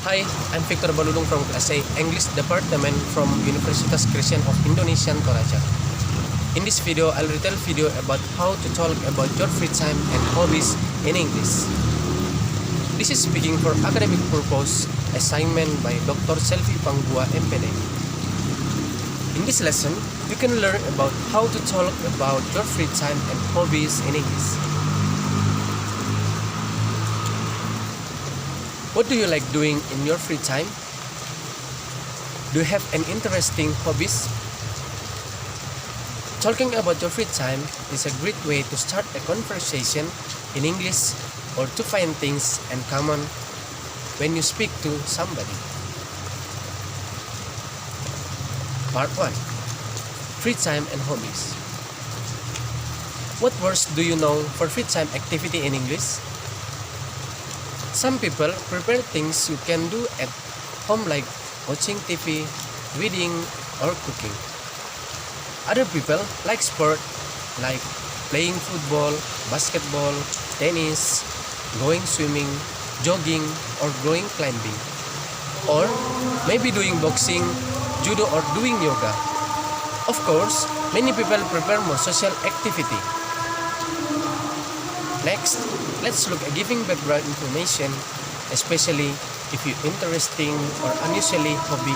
Hi, I'm Victor Balulung from Class A English Department from Universitas Christian of Indonesia, Toraja. In this video, I'll retell video about how to talk about your free time and hobbies in English. This is speaking for academic purpose assignment by Dr. Selvi Panggua, MPD. In this lesson, you can learn about how to talk about your free time and hobbies in English. What do you like doing in your free time? Do you have an interesting hobbies? Talking about your free time is a great way to start a conversation in English or to find things in common when you speak to somebody. Part 1. Free time and hobbies. What words do you know for free time activity in English? Some people prepare things you can do at home like watching TV, reading, or cooking. Other people like sport like playing football, basketball, tennis, going swimming, jogging, or going climbing. Or maybe doing boxing, judo, or doing yoga. Of course, many people prepare more social activity. Next, let's look at giving background information, especially if you're interesting or unusually hobby.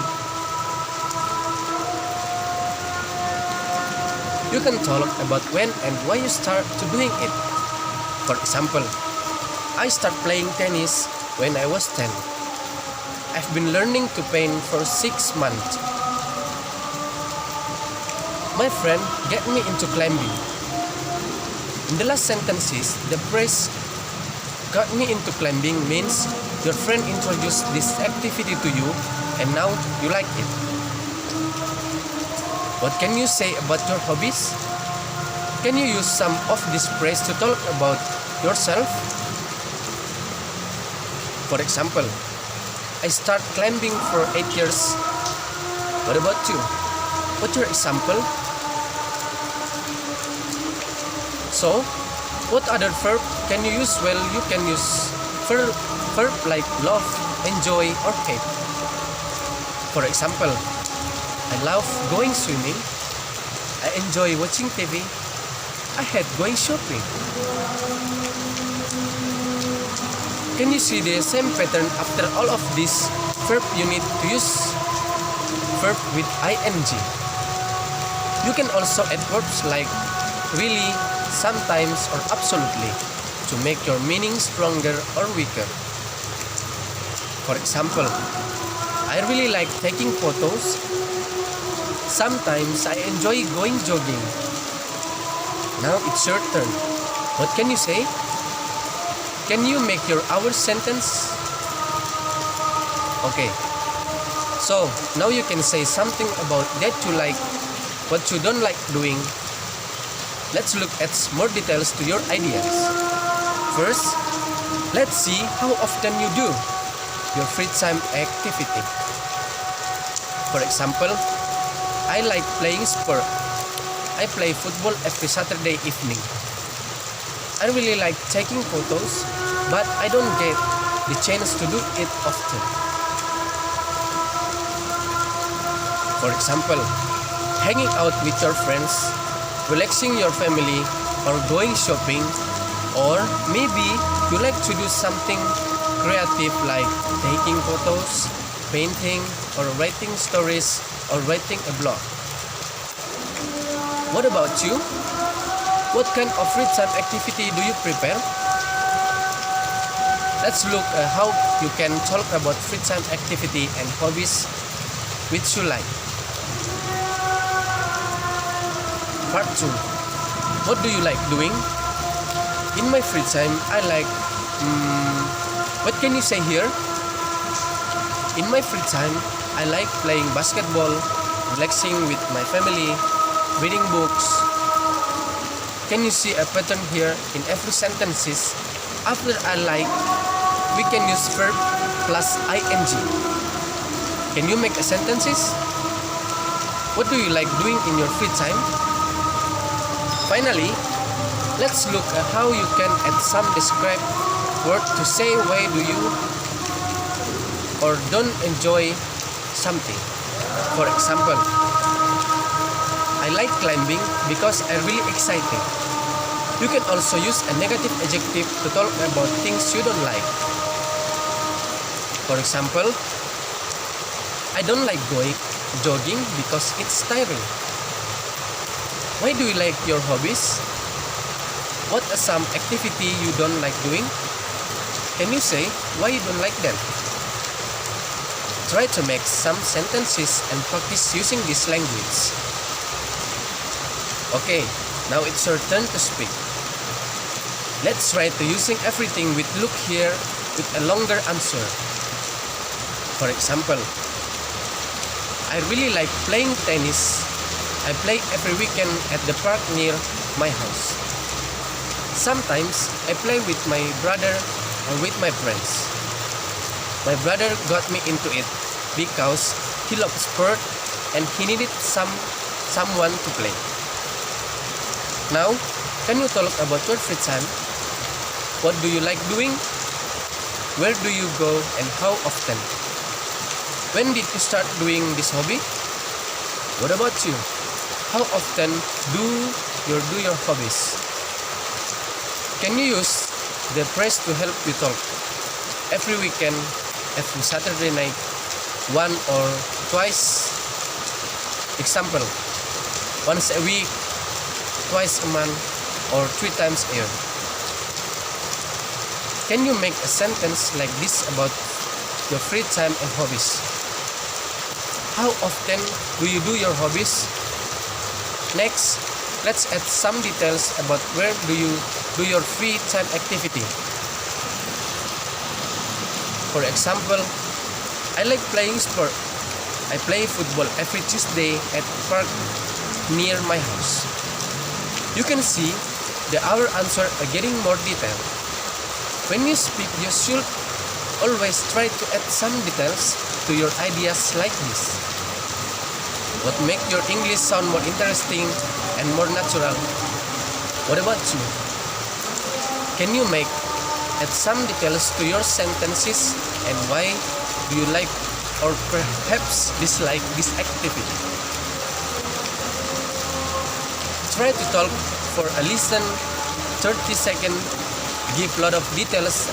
You can talk about when and why you start to doing it. For example, I started playing tennis when I was 10. I've been learning to paint for 6 months. My friend got me into climbing. In the last sentences, the phrase got me into climbing means your friend introduced this activity to you and now you like it. What can you say about your hobbies? Can you use some of this phrase to talk about yourself? For example, I started climbing for 8 years. What about you? What's your example? So, what other verb can you use? Well, you can use verb like love, enjoy, or hate. For example, I love going swimming. I enjoy watching TV. I hate going shopping. Can you see the same pattern after all of this verb? You need to use verb with ing. You can also add verbs like really, sometimes, or absolutely to make your meaning stronger or weaker. For example, I really like taking photos. Sometimes I enjoy going jogging. Now it's your turn. What can you say? Can you make your our sentence? Okay. So now you can say something about that you like, what you don't like doing. Let's look at more details to your ideas. First, let's see how often you do your free time activity. For example, I like playing sport. I play football every Saturday evening. I really like taking photos, but I don't get the chance to do it often. For example, hanging out with your friends, relaxing your family, or going shopping, or maybe you like to do something creative like taking photos, painting, or writing stories, or writing a blog. What about you? What kind of free time activity do you prepare? Let's look at how you can talk about free time activity and hobbies which you like. Part 2. What do you like doing? In my free time, I like... what can you say here? In my free time, I like playing basketball, relaxing with my family, reading books. Can you see a pattern here in every sentences? After I like, we can use verb plus ing. Can you make a sentences? What do you like doing in your free time? Finally, let's look at how you can add some described word to say why do you or don't enjoy something. For example, I like climbing because I really exciting. You can also use a negative adjective to talk about things you don't like. For example, I don't like going jogging because it's tiring. Why do you like your hobbies? What are some activity you don't like doing? Can you say why you don't like them? Try to make some sentences and practice using this language. Okay, now it's your turn to speak. Let's try to using everything with look here with a longer answer. For example, I really like playing tennis. I play every weekend at the park near my house. Sometimes I play with my brother or with my friends. My brother got me into it because he loved sport and he needed someone to play. Now, can you talk about your free time? What do you like doing? Where do you go and how often? When did you start doing this hobby? What about you? How often do your hobbies? Can you use the phrase to help you talk? Every weekend, every Saturday night, one or twice. Example, once a week, twice a month, or 3 times a year. Can you make a sentence like this about your free time and hobbies? How often do you do your hobbies? Next, let's add some details about where do you do your free time activity. For example, I like playing sport. I play football every Tuesday at park near my house. You can see our answer are getting more detailed. When you speak, you should always try to add some details to your ideas like this. What make your English sound more interesting and more natural? What about you? Can you add some details to your sentences and why do you like or perhaps dislike this activity? Try to talk for a listen 30 seconds. Give a lot of details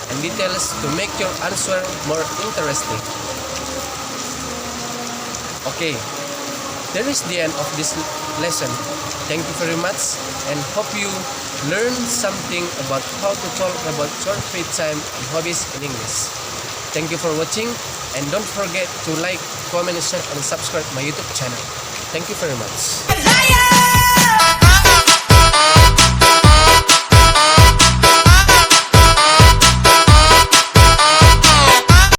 to make your answer more interesting. Okay, there is the end of this lesson. Thank you very much and hope you learn something about how to talk about your free time and hobbies in English. Thank you for watching and don't forget to like, comment, share and subscribe my YouTube channel. Thank you very much.